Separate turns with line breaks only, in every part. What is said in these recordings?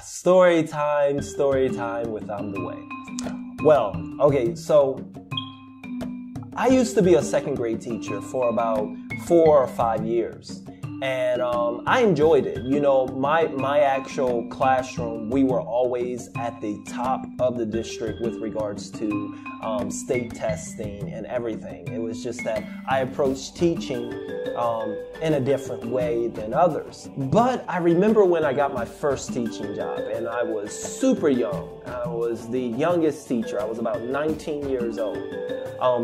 Story time with Imdaway. Well, okay, so I used to be a second grade teacher for about 4 or 5 years. And I enjoyed it. You know, my actual classroom, we were always at the top of the district with regards to state testing and everything. It was just that I approached teaching in a different way than others. But I remember when I got my first teaching job, and I was super young. I was the youngest teacher. I was about 19 years old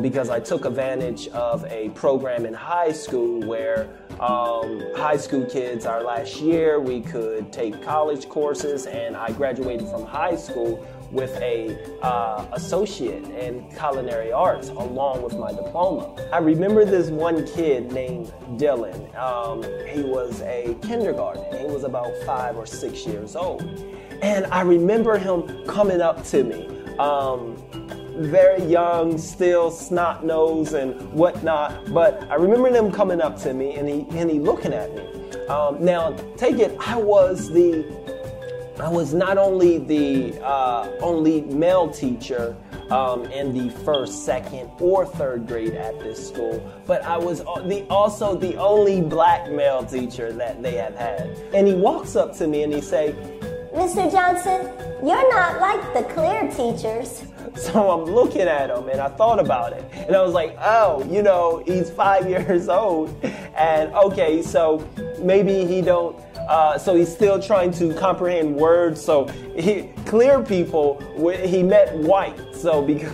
because I took advantage of a program in high school where high school kids, our last year, we could take college courses, and I graduated from high school with a associate in culinary arts along with my diploma. I remember this one kid named Dylan. He was a kindergarten. He was about 5 or 6 years old. And I remember him coming up to me, very young, still snot-nosed and whatnot, but I remember him coming up to me and he looking at me. Now, take it, I was not only the only male teacher in the first, second, or third grade at this school, but I was also the only black male teacher that they have had. And he walks up to me and he say,
"Mr. Johnson, you're not like the clear teachers."
So I'm looking at him and I thought about it. And I was like, oh, you know, he's 5 years old. And okay, so maybe he don't, so he's still trying to comprehend words. So clear people, he meant white. So because,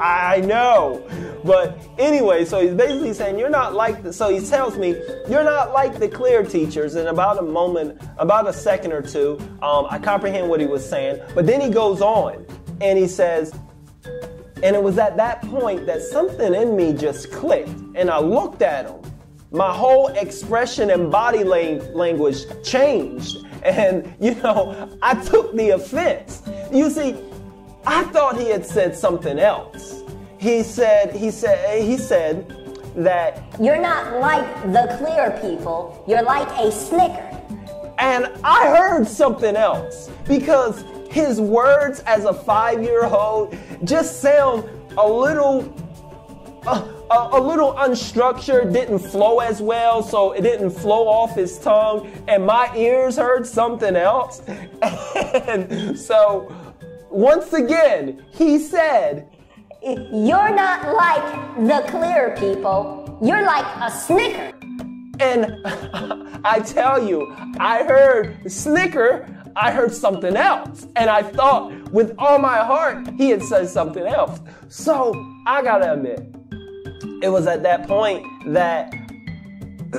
I know. But anyway, so he's basically saying, you're not like so he tells me, you're not like the clear teachers. And about a second or two, I comprehend what he was saying. But then he goes on. And he says, and it was at that point that something in me just clicked. And I looked at him. My whole expression and body language changed. And, you know, I took the offense. You see, I thought he had said something else. He said that
you're not like the clear people. You're like a snicker.
And I heard something else because his words as a 5-year-old just sound a little unstructured, didn't flow as well, so it didn't flow off his tongue, and my ears heard something else. And so, once again, he said,
"You're not like the clear people. You're like a snicker."
And I tell you, I heard snicker, I heard something else. And I thought with all my heart, he had said something else. So I gotta admit, it was at that point that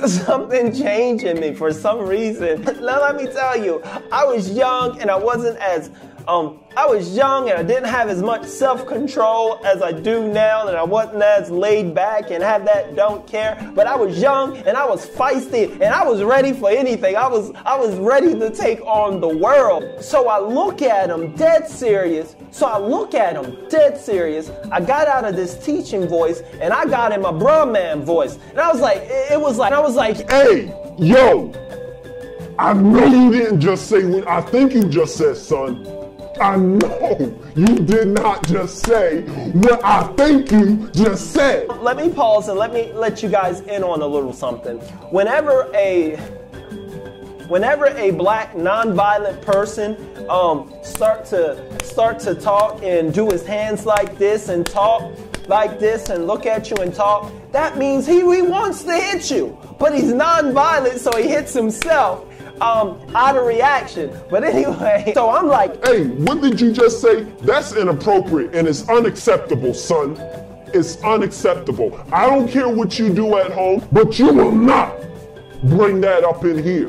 something changed in me for some reason. Now let me tell you, I was young and I wasn't as, I was young and I didn't have as much self-control as I do now, and I wasn't as laid back and have that don't care. But I was young and I was feisty and I was ready for anything. I was ready to take on the world. So I look at him dead serious. I got out of this teaching voice and I got in my bruh man voice. And I was like,
"Hey, yo, I know you didn't just say what I think you just said, son. I know you did not just say what I think you just said."
Let me pause and let me let you guys in on a little something. Whenever a black nonviolent person start to talk and do his hands like this and talk like this and look at you and talk, that means he wants to hit you. But he's nonviolent, so he hits himself out of reaction. But anyway, so I'm like,
"Hey, what did you just say? That's inappropriate and it's unacceptable, son. It's unacceptable. I don't care what you do at home, but you will not bring that up in here."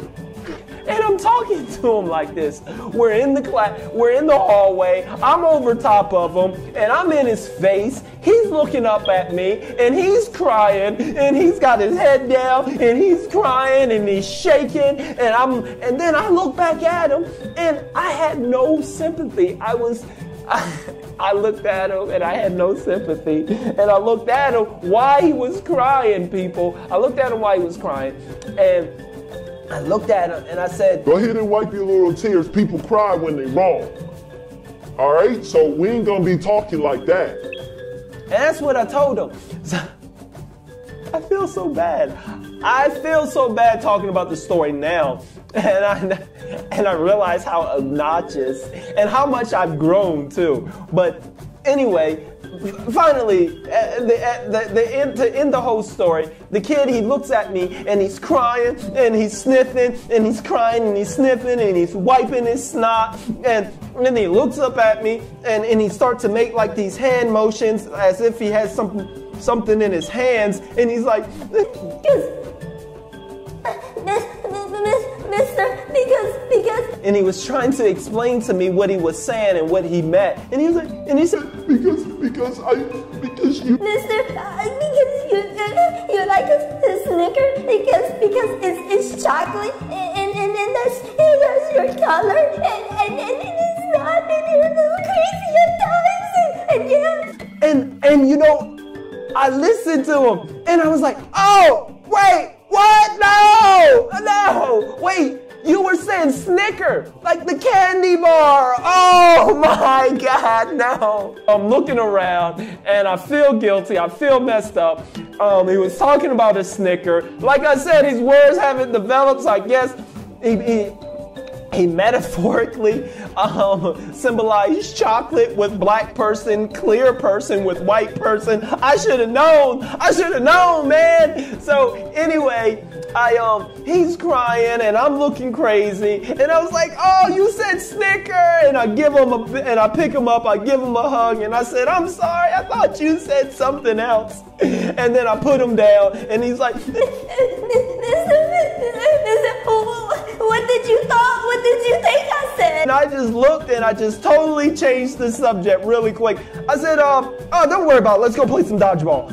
And I'm talking to him like this. We're in the class, we're in the hallway, I'm over top of him, and I'm in his face. He's looking up at me, and he's crying, and he's got his head down, and he's crying, and he's shaking, and then I look back at him, and I had no sympathy. I looked at him and I had no sympathy. And I looked at him why he was crying, people. I looked at him why he was crying. And I looked at him and I said,
go ahead and wipe your little tears. People cry when they wrong. All right? So we ain't gonna be talking like that.
and that's what I told him. So, I feel so bad. I feel so bad talking about the story now. And I realize how obnoxious and how much I've grown too. But anyway, finally, to end the whole story, the kid, he looks at me and he's crying and he's sniffing and he's crying and he's sniffing and he's wiping his snot, and then he looks up at me and he starts to make like these hand motions as if he has something in his hands, and he's like,
Because.
And he was trying to explain to me what he was saying and what he meant. And he was like, and he said,
because you.
Mister, because you like a Snicker because it's chocolate and that's your color and it's not, and you're a little crazy at times and yeah.
And you know, I listened to him and I was like, oh, wait, what? No, wait. You were saying Snicker, like the candy bar. Oh my God, no. I'm looking around and I feel guilty. I feel messed up. He was talking about a Snicker. Like I said, his words haven't developed, so I guess he metaphorically symbolized chocolate with black person, clear person with white person. I should have known, man. So anyway, he's crying and I'm looking crazy, and I was like, oh, you said Snicker, and I pick him up, I give him a hug, and I said, I'm sorry, I thought you said something else. And then I put him down, and he's like,
What did you think I said?
And I just looked and I just totally changed the subject really quick. I said, oh, don't worry about it. Let's go play some dodgeball.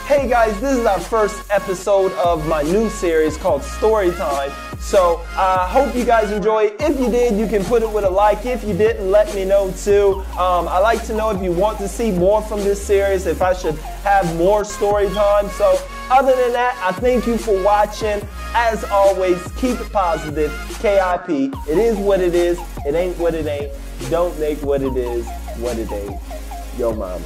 Hey guys, this is our first episode of my new series called Story Time. So I hope you guys enjoy it. If you did, you can put it with a like. If you didn't, let me know too. I like to know if you want to see more from this series, if I should have more story time. So other than that, I thank you for watching. As always, keep it positive. KIP. It is what it is. It ain't what it ain't. Don't make what it is what it ain't. Yo mama.